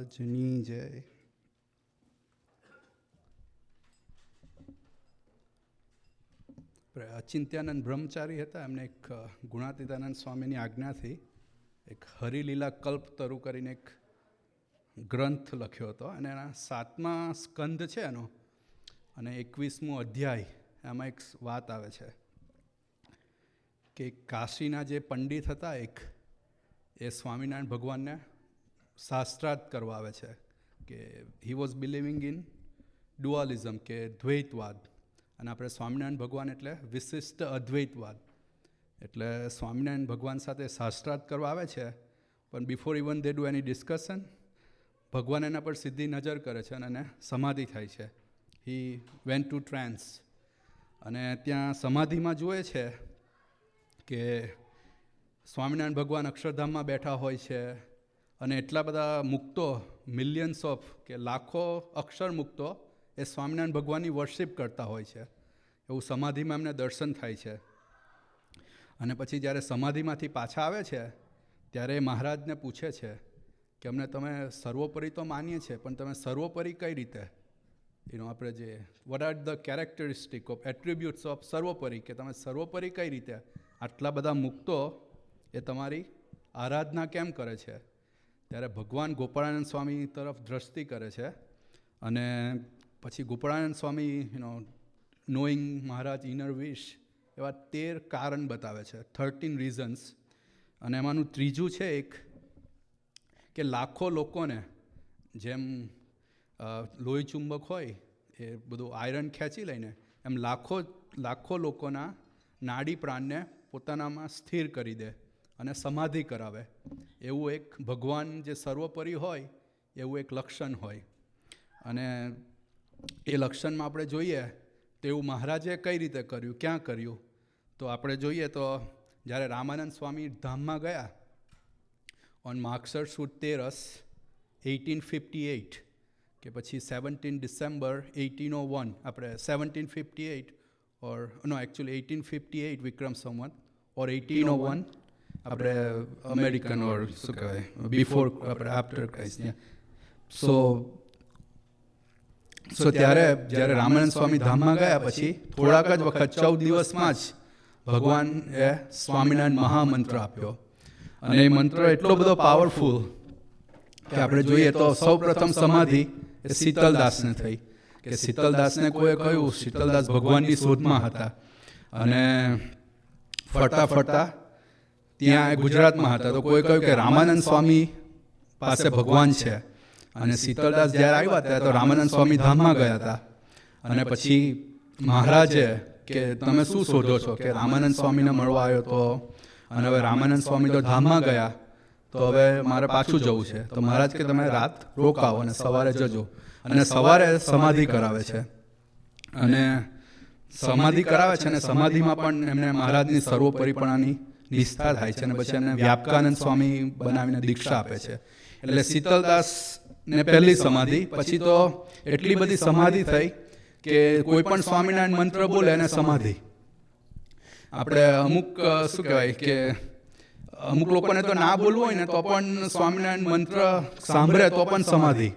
મહારાજની જય. અચિંત્યાનંદ બ્રહ્મચારી હતા. એમને એક ગુણાતીતાનંદ સ્વામીની આજ્ઞાથી એક હરિલીલા કલ્પતરુ કરીને એક ગ્રંથ લખ્યો હતો, અને એના 7મા સ્કંદ છે એનો, અને 21મો અધ્યાય. એમાં એક વાત આવે છે કે કાશીના જે પંડિત હતા એ સ્વામિનારાયણ ભગવાનને શાસ્ત્રાર્થ કરવા આવે છે કે હી વોઝ બિલીવિંગ ઇન ડુઆલિઝમ, કે દ્વૈતવાદ. અને આપણે સ્વામિનારાયણ ભગવાન એટલે વિશિષ્ટ અદ્વૈતવાદ. એટલે સ્વામિનારાયણ ભગવાન સાથે શાસ્ત્રાર્થ કરવા આવે છે, પણ before even they do any discussion, ભગવાન એના પર સીધી નજર કરે છે અને એને સમાધિ થાય છે. He went to trans. અને ત્યાં સમાધિમાં જુએ છે કે સ્વામિનારાયણ ભગવાન અક્ષરધામમાં બેઠા હોય છે, અને એટલા બધા મુક્તો, મિલિયન્સ ઓફ કે લાખો અક્ષર મુક્તો એ સ્વામિનારાયણ ભગવાનની વર્શિપ કરતા હોય છે. એવું સમાધિમાં એમને દર્શન થાય છે. અને પછી જ્યારે સમાધિમાંથી પાછા આવે છે ત્યારે મહારાજને પૂછે છે કે અમને તમે સર્વોપરી તો માનીએ છીએ, પણ તમે સર્વોપરી કઈ રીતે? આપણે જે what are the characteristic of attributes of સર્વોપરી, કે તમે સર્વોપરી કઈ રીતે? આટલા બધા મુક્તો એ તમારી આરાધના કેમ કરે છે? ત્યારે ભગવાન ગોપાળાનંદ સ્વામી તરફ દ્રષ્ટિ કરે છે, અને પછી ગોપાળાનંદ સ્વામી નોઈંગ મહારાજ ઇનર વિશ એવા 13 કારણ બતાવે છે, 13 રીઝન્સ. અને એમાંનું ત્રીજું છે એક, કે લાખો લોકોને જેમ લોહી ચુંબક હોય એ બધું આયરન ખેંચી લઈને, એમ લાખો લોકોના નાડી પ્રાણને પોતાનામાં સ્થિર કરી દે અને સમાધિ કરાવે. એવું એક ભગવાન જે સર્વોપરી હોય એવું એક લક્ષણ હોય. અને એ લક્ષણમાં આપણે જોઈએ તો એવું મહારાજે કઈ રીતે કર્યું, ક્યાં કર્યું? તો આપણે જોઈએ તો જ્યારે રામાનંદ સ્વામી ધામમાં ગયા ઓન માગસર સુદ તેરસ 1858, કે પછી 17 ડિસેમ્બર 1801, આપણે 1758 ઓર નો એકચ્યુઅલી 1858 વિક્રમ સંવત ઓર 1801 આપણે અમેરિકન ઓર શું કહેવાય બિફોર આપણે આફ્ટર ક્રાઇસ્ટ. સો ત્યારે જ્યારે રામાનંદ સ્વામી ધામમાં ગયા પછી થોડાક જ વખત 14 દિવસમાં જ ભગવાન એ સ્વામિનારાયણ મહામંત્ર આપ્યો. અને એ મંત્ર એટલો બધો પાવરફુલ કે આપણે જોઈએ તો સૌ પ્રથમ સમાધિ એ શીતલદાસને થઈ. કે શીતલદાસને કોઈએ કહ્યું, શીતલદાસ ભગવાનની શોધમાં હતા, અને ફરતા ફરતા ત્યાં ગુજરાતમાં હતા, તો કોઈ કહ્યું કે રામાનંદ સ્વામી પાસે ભગવાન છે. અને શીતલદાસ જ્યારે આવ્યા હતા તો રામાનંદ સ્વામી ધામમાં ગયા હતા. અને પછી મહારાજે કે તમે શું શોધો છો? કે રામાનંદ સ્વામીને મળવા આવ્યો તો, અને હવે રામાનંદ સ્વામી તો ધામમાં ગયા, તો હવે મારે પાછું જવું છે. તો મહારાજ કે તમે રાત રોકાવો અને સવારે જજો. અને સવારે સમાધિ કરાવે છે. અને સમાધિ કરાવે છે, અને સમાધિમાં પણ એમને મહારાજની સર્વોપરીપણાની નિષ્ઠા થાય છે. અને પછી એમને વ્યાપકાનંદ સ્વામી બનાવીને દીક્ષા આપે છે. એટલે શીતલદાસ ને પહેલી સમાધિ, પછી તો એટલી બધી સમાધિ થઈ કે કોઈ પણ સ્વામિનારાયણ મંત્ર બોલે એને સમાધિ. આપણે અમુક શું કહેવાય કે અમુક લોકોને તો ના બોલવું હોય ને તો પણ સ્વામિનારાયણ મંત્ર સાંભળે તો પણ સમાધિ.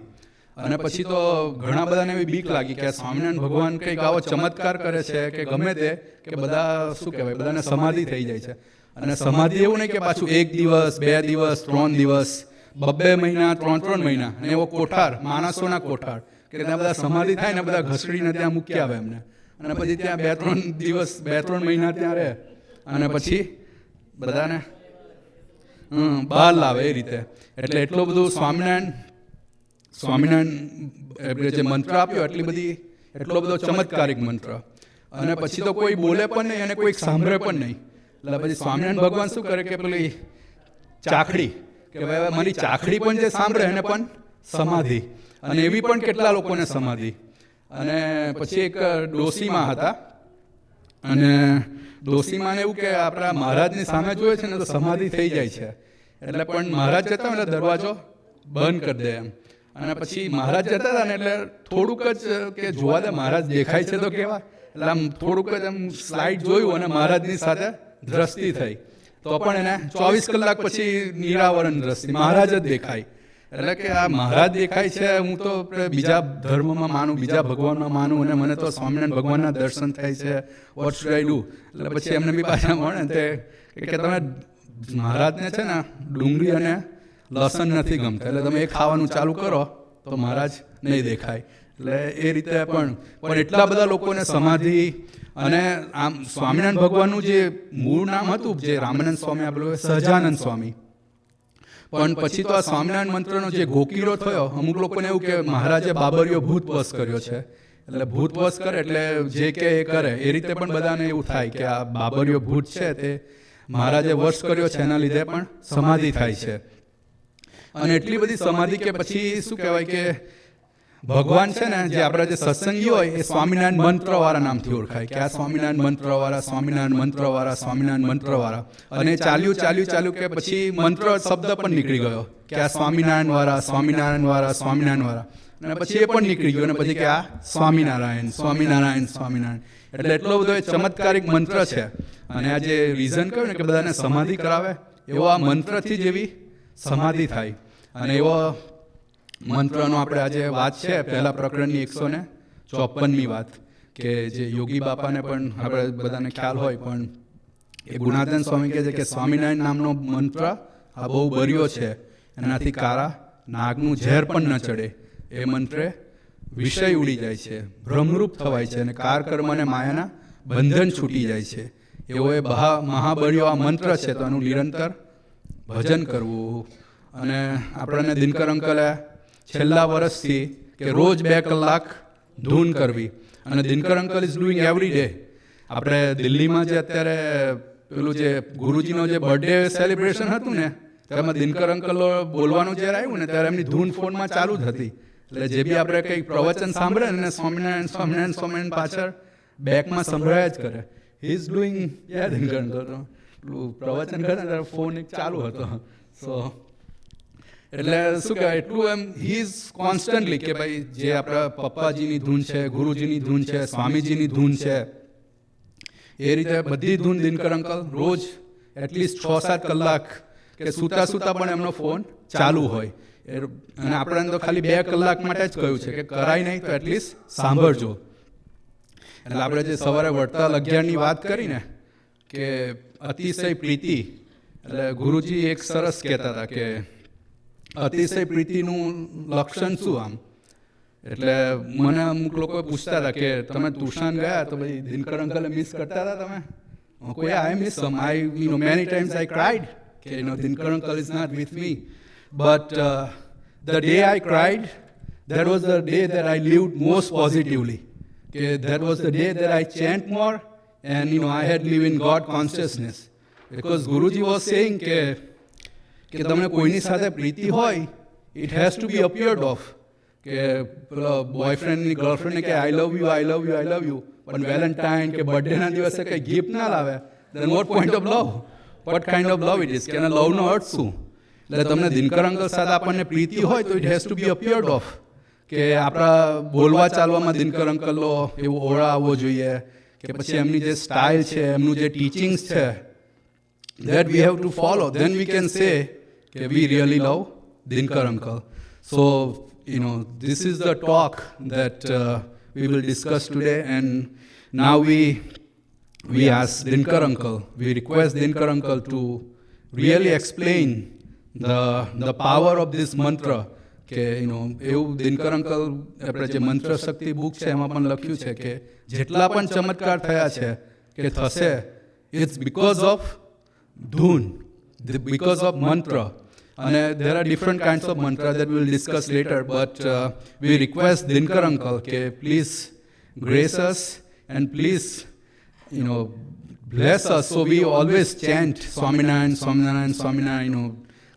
અને પછી તો ઘણા બધાને એવી બીક લાગી કે સ્વામિનારાયણ ભગવાન કંઈક આવો ચમત્કાર કરે છે કે ગમે તે, કે બધા શું કહેવાય બધાને સમાધિ થઈ જાય છે. અને સમાધિ એવું નહીં કે પાછું 1 દિવસ 2 દિવસ 3 દિવસ 2 મહિના 3 મહિના, અને એવો કોઠાર, માણસોના કોઠાર, કે ત્યાં બધા સમાધિ થાય ને બધા ઘસડીને ત્યાં મૂકી આવે એમને. અને પછી ત્યાં 2-3 દિવસ 2-3 મહિના ત્યાં રહે, અને પછી બધાને બહાર લાવે એ રીતે. એટલે એટલું બધું સ્વામિનારાયણ જે મંત્ર આપ્યો એટલો બધો ચમત્કારિક મંત્ર. અને પછી તો કોઈ બોલે પણ નહીં અને કોઈ સાંભળે પણ નહીં. એટલે પછી સ્વામિનારાયણ ભગવાન શું કરે કે પેલી ચાખડી, કે ભાઈ મારી ચાખડી પણ જે સાંભળે એને પણ સમાધિ. અને એવી પણ કેટલા લોકોને સમાધિ. અને પછી એક ડોસીમાં હતા, અને ડોસીમાં એવું કે આપણા મહારાજની સામે જોઈએ છે ને તો સમાધિ થઈ જાય છે. એટલે પણ મહારાજ જતા હોય એટલે દરવાજો બંધ કરી દે એમ. અને પછી મહારાજ જતા હતા ને એટલે થોડુંક જ કે જોવા દે મહારાજ દેખાય છે તો કેવા, એટલે આમ થોડુંક જ આમ સ્લાઇડ જોયું અને મહારાજની સાથે દ્રષ્ટિ થઈ. તો પણ એને 24 કલાક પછી નિરાવરણ દ્રષ્ટિ, મહારાજ જ દેખાય. એટલે કે આ મહારાજ દેખાય છે, હું તો બીજા ધર્મમાં માનું, બીજા ભગવાનમાં માનું, અને મને તો સ્વામિનારાયણ ભગવાનના દર્શન થાય છે, વોટ શુડ આઈ ડુ? એટલે પછી એમને બી પાછા મળે તે કે તમે મહારાજને છે ને ડુંગળી અને લસણ નથી ગમતા, એટલે તમે એ ખાવાનું ચાલુ કરો તો મહારાજ નહીં દેખાય. એટલે એ રીતે પણ એટલા બધા લોકોને સમાધિ, અને આમ સ્વામિનારાયણ ભગવાનનું જે મૂળ નામ હતું, જે રામાનંદ સ્વામી આપેલું, સહજાનંદ સ્વામી, પણ પછી તો આ સ્વામિનારાયણ મંત્રનો જે ગોકીરો થયો, અમુક લોકોને એવું કે મહારાજે બાબરીઓ ભૂતવશ કર્યો છે, એટલે ભૂતવશ કરે એટલે જે કે એ કરે, એ રીતે પણ બધાને એવું થાય કે આ બાબરીઓ ભૂત છે તે મહારાજે વશ કર્યો છે, એના લીધે પણ સમાધિ થાય છે. અને એટલી બધી સમાધિ કે પછી શું કહેવાય કે ભગવાન છે ને, જે આપણા જે સત્સંગી હોય એ સ્વામિનારાયણ મંત્રવાળા નામથી ઓળખાય કે આ સ્વામિનારાયણ મંત્રવાળા, સ્વામિનારાયણ મંત્રવાળા, સ્વામિનારાયણ મંત્રવાળા. અને ચાલ્યું કે પછી મંત્ર શબ્દ પણ નીકળી ગયો કે આ સ્વામિનારાયણ વાળા, સ્વામિનારાયણ વાળા, સ્વામિનારાયણ વાળા, અને પછી એ પણ નીકળી ગયો, અને પછી કે આ સ્વામિનારાયણ, સ્વામિનારાયણ, સ્વામિનારાયણ. એટલે એટલો બધો એ ચમત્કારિક મંત્ર છે. અને આ જે રીઝન કહ્યું ને કે બધાને સમાધિ કરાવે, એવો આ મંત્રથી જ એવી સમાધિ થાય. અને એવો મંત્રનો આપણે આજે વાત છે, પહેલા પ્રકરણની 154મી વાત, કે જે યોગી બાપાને પણ આપણે બધાને ખ્યાલ હોય, પણ એ ગુણાતીતાનંદ સ્વામી કહે છે કે સ્વામિનારાયણ નામનો મંત્ર આ બહુ બર્યો છે, એનાથી કારા નાગનું ઝેર પણ ન ચડે, એ મંત્રે વિષય ઉડી જાય છે, ભ્રમરૂપ થવાય છે, અને કાર કર્મ અને માયાના બંધન છૂટી જાય છે. એવો એ મહાબળ્યો આ મંત્ર છે, તો એનું નિરંતર ભજન કરવું. અને આપણને દિનકર અંકલે છેલ્લા વર્ષથી કે રોજ 2 કલાક ધૂન કરવી, અને Dinkar uncle is doing every day. આપણે દિલ્હીમાં જે અત્યારે પેલું જે ગુરુજીનો જે બર્થડે સેલિબ્રેશન હતું ને, તેમાં દિનકર અંકલો બોલવાનું જ્યારે આવ્યું ને, ત્યારે એમની ધૂન ફોનમાં ચાલુ જ હતી. એટલે જે બી આપણે કંઈક પ્રવચન સાંભળે ને, સ્વામિનારાયણ સ્વામિનારાયણ સ્વામિનારાયણ પાછળ બેકમાં સંભળાયા જ કરે. He is doing Dinkar uncle પ્રવચન કરે ત્યારે ફોન એક ચાલુ હતો. સો એટલે શું કહેવાય, એટલું એમ હી ઇઝ કોન્સ્ટન્ટલી કે ભાઈ જે આપણા પપ્પાજીની ધૂન છે, ગુરુજીની ધૂન છે, સ્વામીજીની ધૂન છે, એ રીતે બધી ધૂન દિનકર અંકલ રોજ એટલીસ્ટ 6-7 કલાક કે સૂતા પણ એમનો ફોન ચાલુ હોય. અને આપણે તો ખાલી 2 કલાક માટે જ કહ્યું છે કે કરાય નહીં તો એટલીસ્ટ સાંભળજો. એટલે આપણે જે સવારે વડતાલ 11ની વાત કરીને કે અતિશય પ્રીતિ, એટલે ગુરુજી એક સરસ કહેતા હતા કે અતિશય પ્રીતિનું લક્ષણ શું આમ. એટલે મને અમુક લોકો પૂછતા હતા કે તમે તુષાન ગયા તો ભાઈ દિનકર અંકલે મિસ કરતા હતા તમે? કોઈ I miss some, I many times I cried કે Dinkar uncle is not with me, but the day I cried, that was the day that I lived most positively. That was the day that I chant more, and I had lived in God consciousness. Because Guruji was saying કે તમને કોઈની સાથે પ્રીતિ હોય, it has to be appeared of. કે પેલો બોયફ્રેન્ડની ગર્લફ્રેન્ડને કે I love you, I love you, I love you, પણ વેલેન્ટાઇન કે બર્થડેના દિવસે કંઈ ગિફ્ટ ના લાવે, then what point of love? What kind of love it is? કે એના લવનો અર્થ શું? એટલે તમને દિનકર અંકલ સાથે આપણને પ્રીતિ હોય તો it has to be appeared of. કે આપણા બોલવા ચાલવામાં દિનકર અંકલનો એવો ઓળા આવવો જોઈએ, કે પછી એમની જે સ્ટાઇલ છે, એમનું જે ટીચિંગ્સ છે, that we have to follow. Then we can say કે we really love Dinkar uncle. So this is the talk that we will discuss today, and now we ask Dinkar uncle, we request Dinkar uncle to really explain the power of this mantra. કે એવું દિનકર uncle આપણે જે મંત્ર શક્તિ book છે એમાં પણ લખ્યું છે કે જેટલા પણ ચમત્કાર થયા છે કે થશે, ઇટ્સ બીકોઝ ઓફ ધૂન, બીકોઝ ઓફ મંત્ર. અને there are different kinds of mantra that we will discuss later, but we request Dinkar uncle કે please grace us and please bless us, so we always chant Swaminarayan Swaminarayan Swaminarayan.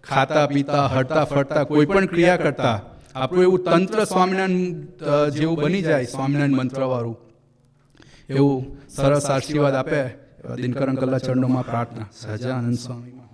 ખાતા પીતા હરતા ફરતા કોઈ પણ ક્રિયા કરતા આપણું એવું તંત્ર સ્વામિનારાયણ જેવું બની જાય, સ્વામિનારાયણ મંત્રવાળું, એવું સરસ આશીર્વાદ આપે. દિનકર અંકલના ચરણોમાં પ્રાર્થના. સહજાનંદ સ્વામીમાં.